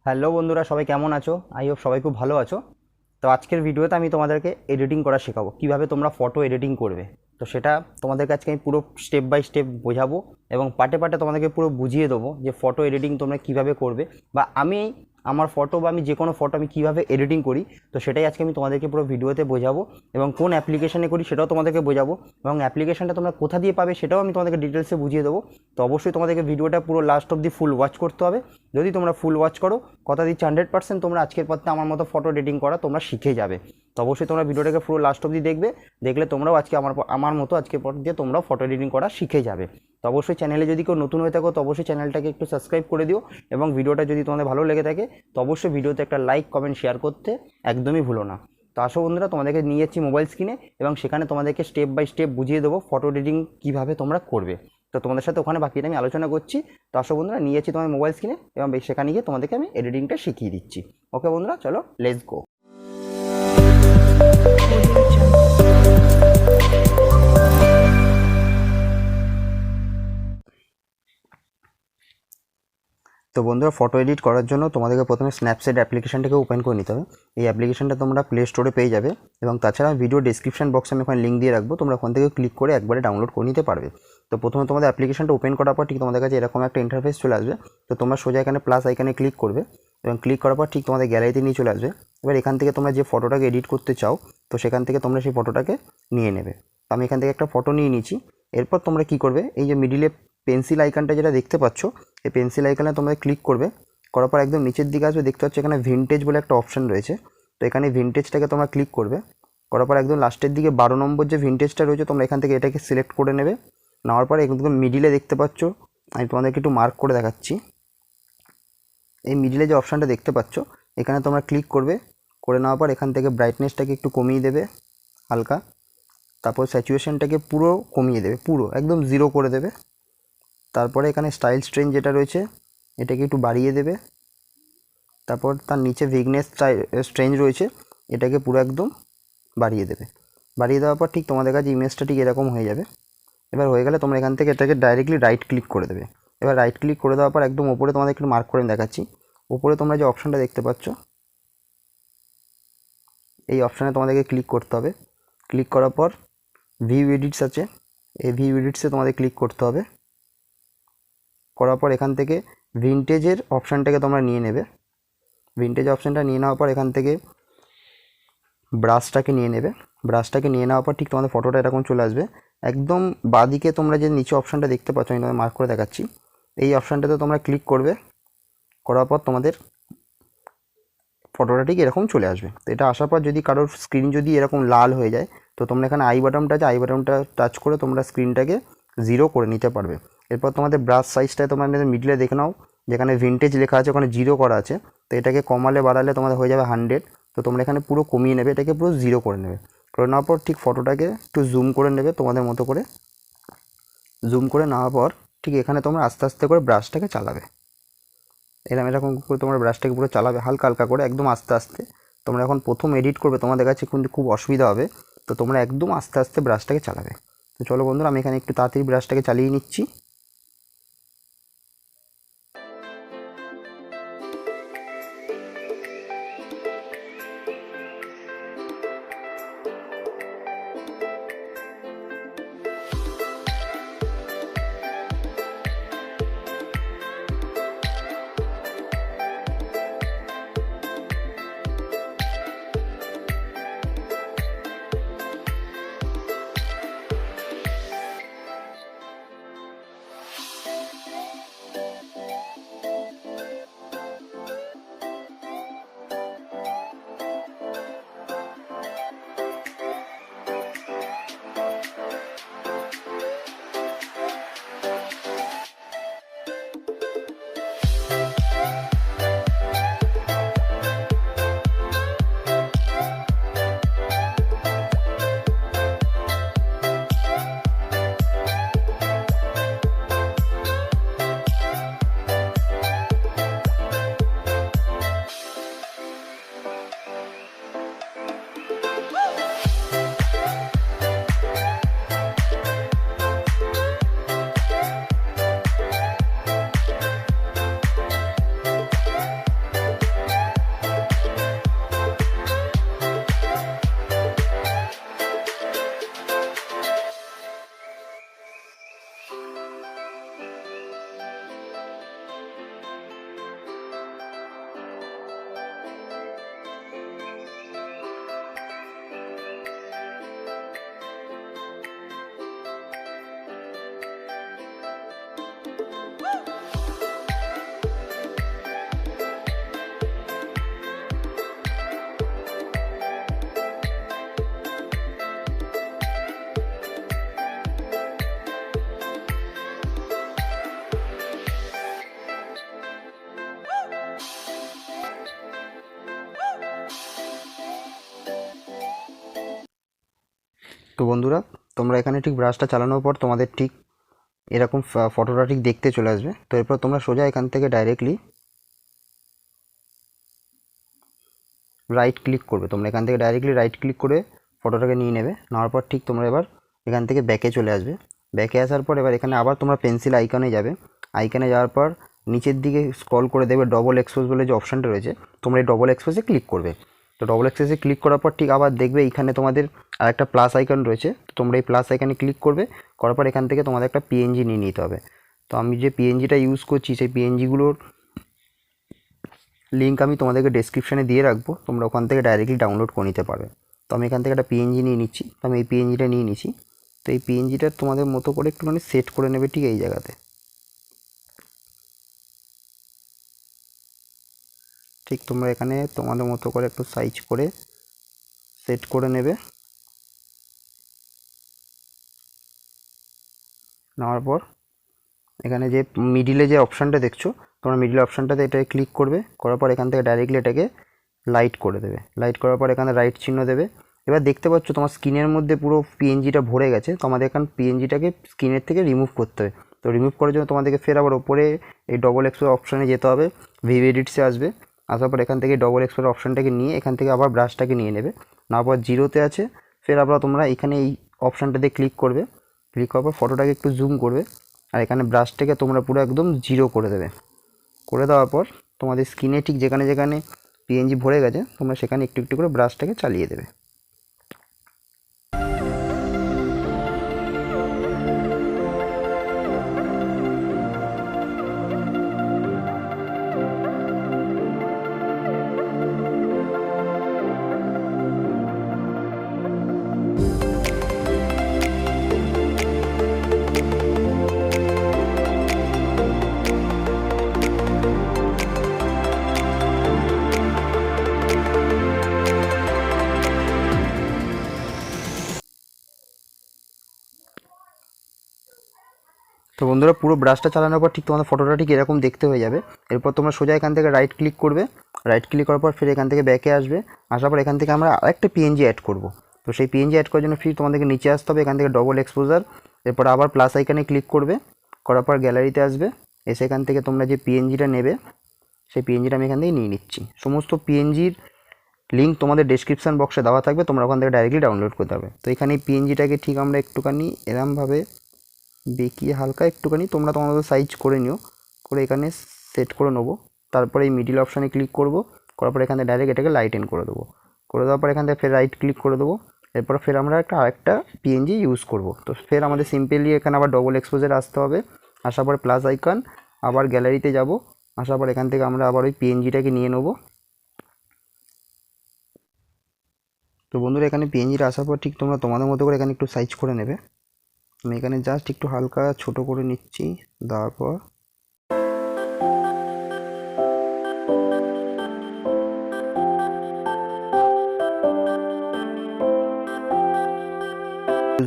Hello বন্ধুরা, সবাই কেমন আছো? আই হোপ সবাই খুব ভালো আছো। তো আজকের ভিডিওতে আমি তোমাদেরকে এডিটিং করা শেখাবো, কিভাবে তোমরা ফটো এডিটিং করবে। তো সেটা তোমাদেরকে আজকে আমি পুরো স্টেপ বাই স্টেপ বোঝাবো এবং পার্টে পার্টে তোমাদেরকে পুরো বুঝিয়ে দেবো যে ফটো এডিটিং তোমরা কিভাবে করবে, বা আমি আমার ফটো বা আমি যে কোনো ফটো আমি কীভাবে এডিটিং করি। তো সেটাই আজকে আমি তোমাদেরকে পুরো ভিডিওতে বোঝাবো এবং কোন অ্যাপ্লিকেশনে করি সেটাও তোমাদেরকে বোঝাবো, এবং অ্যাপ্লিকেশনটা তোমরা কোথা দিয়ে পাবে সেটাও আমি তোমাদেরকে ডিটেলসে বুঝিয়ে দেবো। তো অবশ্যই তোমাদেরকে ভিডিওটা পুরো লাস্ট অব্দি ফুল ওয়াচ করতে হবে। যদি তোমরা ফুল ওয়াচ করো, কথা দিচ্ছি 100% তোমরা আজকের পর থেকে আমার মতো ফটো এডিটিং করা তোমরা শিখে যাবে। তো অবশ্যই তোমরা ভিডিওটাকে পুরো লাস্ট অব্দি দেখবে, দেখলে তোমরাও আজকে আমার মতো আজকের পর দিয়ে তোমরাও ফটো এডিটিং করা শিখে যাবে। তো অবশ্যই চ্যানেলে যদি কেউ নতুন হয়ে থাকো তো অবশ্যই চ্যানেলটাকে একটু সাবস্ক্রাইব করে দিও, এবং ভিডিওটা যদি তোমাদের ভালো লেগে থাকে তো অবশ্যই ভিডিওতে একটা লাইক কমেন্ট শেয়ার করতে একদমই ভুলো না। তো আসো বন্ধুরা, তোমাদেরকে নিয়ে যাচ্ছি মোবাইল স্ক্রিনে এবং সেখানে তোমাদেরকে স্টেপ বাই স্টেপ বুঝিয়ে দেবো ফটো এডিটিং কীভাবে তোমরা করবে। তো তোমাদের সাথে ওখানে বাকিটা আমি আলোচনা করছি। তো আসো বন্ধুরা, নিয়ে যাচ্ছি তোমার মোবাইল স্ক্রিনে এবং সেখানে গিয়ে তোমাদেরকে আমি এডিটিংটা শিখিয়ে দিচ্ছি। ওকে বন্ধুরা, চলো লেটস গো। তো বন্ধুরা, ফটো এডিট করার জন্য তোমাদেরকে প্রথমে স্ন্যাপসিড অ্যাপ্লিকেশনটাকে ওপেন করে নিতে হবে। এই অ্যাপ্লিকেশনটা তোমরা প্লে স্টোরে পেয়ে যাবে, এবং তাছাড়া ভিডিও ডিসক্রিপশন বক্সে আমি ওখানে লিঙ্ক দিয়ে রাখবো, তোমরা ওখান থেকে ক্লিক করে একবারে ডাউনলোড করে নিতে পারবে। তো প্রথমে তোমাদের অ্যাপ্লিকেশনটা ওপেন করার পর ঠিক তোমাদের কাছে এরকম একটা ইন্টারফেস চলে আসবে। তো তোমরা সোজা এখানে প্লাস আইকনে ক্লিক করবে, এবং ক্লিক করার পর ঠিক তোমাদের গ্যালারিতে নিয়ে চলে আসবে। এবার এখান থেকে তোমরা যে ফটোটাকে এডিট করতে চাও তো সেখান থেকে তোমরা সেই ফটোটাকে নিয়ে নেবে। তো আমি এখান থেকে একটা ফটো নিয়ে নিচ্ছি। এরপর তোমরা কি করবে, এই যে মিডিলে পেন্সিল আইকনটা যেটা দেখতে পাচ্ছ, এই পেন্সিল আইকনে তোমরা ক্লিক করবে। করার পর একদম নিচের দিকে আসবে, দেখতে পাচ্ছ এখানে ভিনটেজ বলে একটা অপশন রয়েছে। তো এখানে ভিনটেজটাকে তোমরা ক্লিক করবে। করার পর একদম লাস্টের দিকে 12 নম্বর যে ভিনটেজটা রয়েছে তোমরা এখান থেকে এটাকে সিলেক্ট করে নেবে। নেওয়ার পরে একদম মিডিলে দেখতে পাচ্ছ, আমি তোমাদেরকে একটু মার্ক করে দেখাচ্ছি। এই মিডিলে যে অপশানটা দেখতে পাচ্ছ এখানে তোমরা ক্লিক করবে। করে নেওয়ার পর এখান থেকে ব্রাইটনেসটাকে একটু কমিয়ে দেবে হালকা। তারপর স্যাচুরেশনটাকে পুরো কমিয়ে দেবে, পুরো একদম 0 করে দেবে। তারপরে এখানে স্টাইল স্ট্রেন যেটা রয়েছে এটাকে একটু বাড়িয়ে দেবে। তারপর তার নিচে ভিগনেস স্ট্রেঞ্জ রয়েছে, এটাকে পুরো একদম বাড়িয়ে দেবে। বাড়িয়ে দেওয়ার পর ঠিক তোমাদের কাছে ইমেজটা ঠিক এরকম হয়ে যাবে। এবার হয়ে গেলে তোমরা এখান থেকে এটাকে ডাইরেক্টলি রাইট ক্লিক করে দেবে। এবার রাইট ক্লিক করে দেওয়ার পর একদম ওপরে তোমাদের একটু মার্ক করে দেখাচ্ছি। ওপরে তোমরা যে অপশানটা দেখতে পাচ্ছ এই অপশানে তোমাদেরকে ক্লিক করতে হবে। ক্লিক করার পর ভিউ এডিটস আছে, এই ভিউ এডিটসে তোমাদের ক্লিক করতে হবে। করার পর এখান থেকে ভিনটেজের অপশানটাকে তোমরা নিয়ে নেবে। ভিনটেজ অপশানটা নিয়ে নেওয়ার পর এখান থেকে ব্রাশটাকে নিয়ে নেবে। ব্রাশটাকে নিয়ে নেওয়ার পর ঠিক তোমাদের ফটোটা এরকম চলে আসবে। একদম বাঁদিকে তোমরা যে নিচে অপশানটা দেখতে পাচ্ছ আমি তোমাদের মার্ক করে দেখাচ্ছি, এই অপশানটাতে তোমরা ক্লিক করবে। করার পর তোমাদের ফটোটা ঠিক এরকম চলে আসবে। তো এটা আসার পর যদি কারোর স্ক্রিন যদি এরকম লাল হয়ে যায় তো তোমরা এখানে আই বাটনটা আছে, আই বাটনটা টাচ করে তোমরা স্ক্রিনটাকে 0 করে নিতে পারবে। এরপর তোমাদের ব্রাশ সাইজটায় তোমরা মিডলে দেখে নাও, যেখানে ভিনটেজ লেখা আছে ওখানে 0 করা আছে। তো এটাকে কমালে বাড়ালে তোমাদের হয়ে যাবে 100। তো তোমরা এখানে পুরো কমিয়ে নেবে, এটাকে পুরো 0 করে নেবে। করে নেওয়ার পর ঠিক ফটোটাকে একটু জুম করে নেবে তোমাদের মতো করে। জুম করে নেওয়ার পর ঠিক এখানে তোমরা আস্তে আস্তে করে ব্রাশটাকে চালাবে। এরকম করে তোমরা ব্রাশটাকে পুরো চালাবে হালকা হালকা করে, একদম আস্তে আস্তে। তোমরা এখন প্রথম এডিট করবে, তোমাদের কাছে কিন্তু খুব অসুবিধা হবে, তো তোমরা একদম আস্তে আস্তে ব্রাশটাকে চালাবে। তো চলো বন্ধুরা, আমি এখানে একটু তাড়াতাড়ি ব্রাশটাকে চালিয়ে নিচ্ছি। তো বন্ধুরা তোমরা এখানে ঠিক ব্রাশটা চালানোর পর তোমাদের ঠিক এরকম ফটোটা ঠিক দেখতে চলে আসবে। তো এরপর তোমরা সোজা এখান থেকে ডাইরেক্টলি রাইট ক্লিক করবে। তোমরা এখান থেকে ডাইরেক্টলি রাইট ক্লিক করে ফটোটাকে নিয়ে নেবে। নেওয়ার পর ঠিক তোমরা এবার এখান থেকে ব্যাকে চলে আসবে। ব্যাকে আসার পর এবার এখানে আবার তোমরা পেন্সিল আইকনে যাবে। আইকনে যাওয়ার পর নিচের দিকে স্ক্রল করে দেবে ডবল এক্সপোজ বলে যে অপশানটা রয়েছে, তোমরা এই ডবল এক্সপোজে ক্লিক করবে। তো ডবল এক্সপোজে ক্লিক করার পর ঠিক আবার দেখবে এখানে তোমাদের আরেকটা প্লাস আইকন রয়েছে। তোমরা এই প্লাস আইকনে ক্লিক করবে, করার পর এখান থেকে তোমাদের একটা পিএনজি নিয়ে নিতে হবে। তো আমি যে পিএনজিটা ইউজ করছি সেই পিএনজিগুলোর লিঙ্ক আমি তোমাদেরকে ডেসক্রিপশানে দিয়ে রাখবো, তোমরা ওখান থেকে ডাইরেক্টলি ডাউনলোড করে নিতে পারবে। তো আমি এখান থেকে একটা পিএনজি নিয়ে নিচ্ছি। তো আমি এই পিএনজিটা নিয়ে নিচ্ছি। তো এই পিএনজিটা তোমাদের মতো করে একটুখানি সেট করে নেবে ঠিক এই জায়গাতে। ঠিক তোমরা এখানে তোমাদের মতো করে একটু সাইজ করে সেট করে নেবে। নেওয়ার পর এখানে যে মিডিলে যে অপশানটা দেখছো, তোমরা মিডিল অপশানটাতে এটা ক্লিক করবে। করার পর এখান থেকে ডাইরেক্টলি এটাকে লাইট করে দেবে। লাইট করার পর এখানে রাইট চিহ্ন দেবে। এবার দেখতে পাচ্ছ তোমার স্ক্রিনের মধ্যে পুরো পিএনজিটা ভরে গেছে। তো আমাদের এখন পিএনজিটাকে স্ক্রিনের থেকে রিমুভ করতে হবে। তো রিমুভ করার জন্য তোমাদেরকে ফের আবার ওপরে এই ডবল এক্সপোজ অপশানে যেতে হবে। ভিভ এডিটসে আসবে। আসার পর এখান থেকে ডবল এক্সপোজ অপশানটাকে নিয়ে এখান থেকে আবার ব্রাশটাকে নিয়ে নেবে। নেওয়ার পর জিরোতে আছে। ফের আবার তোমরা এখানে এই অপশানটাতে ক্লিক করবে। ক্লিক করার পর ফটোটাকে একটু জুম করবে। আর এখানে ব্রাশটাকে তোমরা পুরো একদম জিরো করে দেবে। করে দেওয়ার পর তোমাদের স্ক্রিনে ঠিক যেখানে যেখানে পিএনজি ভরে গেছে তোমরা সেখানে একটু একটু করে ব্রাশটাকে চালিয়ে দেবে। তো বন্ধুরা পুরো ব্রাশটা চালানোর পর ঠিক তোমাদের ফটোটা ঠিক এরকম দেখতে হয়ে যাবে। এরপর তোমরা সোজা এখান থেকে রাইট ক্লিক করবে। রাইট ক্লিক করার পর ফির এখান থেকে ব্যাকে আসবে। আসার পর এখান থেকে আমরা আরেকটা পিএনজি অ্যাড করব। তো সেই পিএনজি অ্যাড করার জন্য ফির তোমাদেরকে নিচে আসতে হবে। এখান থেকে ডবল এক্সপোজার, এরপর আবার প্লাস আইকনে ক্লিক করবে। করার পর গ্যালারিতে আসবে। এসে এখান থেকে তোমরা যে পিএনজিটা নেবে সেই পিএনজিটা আমি এখান থেকে নিয়ে নিচ্ছি। সমস্ত পিএনজির লিঙ্ক তোমাদের ডেসক্রিপশান বক্সে দেওয়া থাকবে, তোমরা ওখান থেকে ডাইরেক্টলি ডাউনলোড করতে হবে। তো এখানে এই পিএনজিটাকে ঠিক আমরা একটুখানি এরমভাবে বেঁকিয়ে হালকা একটুখানি তোমরা তোমাদের সাইজ করে নিও, করে এখানে সেট করে নেবো। তারপরে এই মিডিল অপশানে ক্লিক করব। করার পর এখানে ডাইরেক্ট এটাকে লাইটেন করে দেবো। করে দেওয়ার পর এখান থেকে ফের রাইট ক্লিক করে দেবো। এরপর ফের আমরা আরেকটা পিএনজি ইউজ করব। তো ফের আমাদের সিম্পলি এখানে আবার ডবল এক্সপোজারে আসতে হবে। আসার পর প্লাস আইকন, আবার গ্যালারিতে যাব। আসার পর এখান থেকে আমরা আবার ওই পিএনজিটাকে নিয়ে নেব। তো বন্ধুরা এখানে পিএনজিটা আসার পর ঠিক তোমরা তোমাদের মতো করে এখানে একটু সাইজ করে নেবে। আমি এখানে জাস্ট একটু হালকা ছোট করে নিচ্ছি। দেওয়ার পর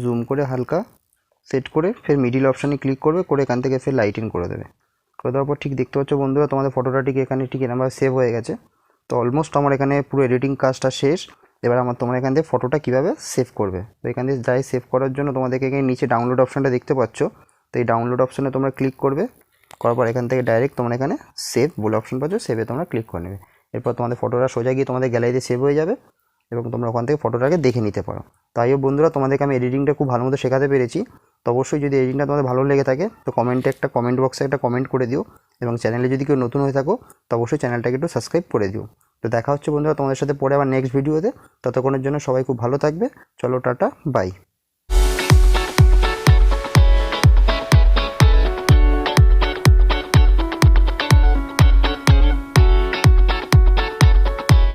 জুম করে হালকা সেট করে ফের মিডিল অপশানে ক্লিক করবে। করে এখান থেকে ফের লাইটিং করে দেবে। করে দেওয়ার পর ঠিক দেখতে পাচ্ছ বন্ধুরা তোমাদের ফটোটা ঠিক এখানে ঠিক এরকমভাবে সেভ হয়ে গেছে। তো অলমোস্ট আমার এখানে পুরো এডিটিং কাজটা শেষ। এবার তোমরা এখান থেকে ফটোটা কীভাবে সেভ করবে। তো এখান থেকে যাই সেভ করার জন্য তোমাদেরকে এখানে নিচে ডাউনলোড অপশানটা দেখতে পাচ্ছ। তো এই ডাউনলোড অপশানে তোমরা ক্লিক করবে। করার পর এখান থেকে ডাইরেক্ট তোমরা এখানে সেভ বলে অপশান পাচ্ছ, সেভে তোমরা ক্লিক করে নেবে। এরপর তোমাদের ফটোটা সোজা গিয়ে তোমাদের গ্যালারিতে সেভ হয়ে যাবে এবং তোমরা ওখান থেকে ফটোটাকে দেখে নিতে পারো। তাইও বন্ধুরা তোমাদেরকে আমি এডিটিংটা খুব ভালো মতো শেখাতে পেরেছি। তো অবশ্যই যদি এডিটিংটা তোমাদের ভালো লেগে থাকে তো কমেন্ট বক্সে একটা কমেন্ট করে দিও এবং চ্যানেলে যদি কেউ নতুন হয়ে থাকো তো অবশ্যই চ্যানেলটাকে একটু সাবস্ক্রাইব করে দিও। তো দেখা হচ্ছে বন্ধুরা তোমাদের সাথে পরে আবার নেক্সট ভিডিওতে। ততক্ষণের জন্য সবাই খুব ভালো থাকবে। চলো টাটা, বাই।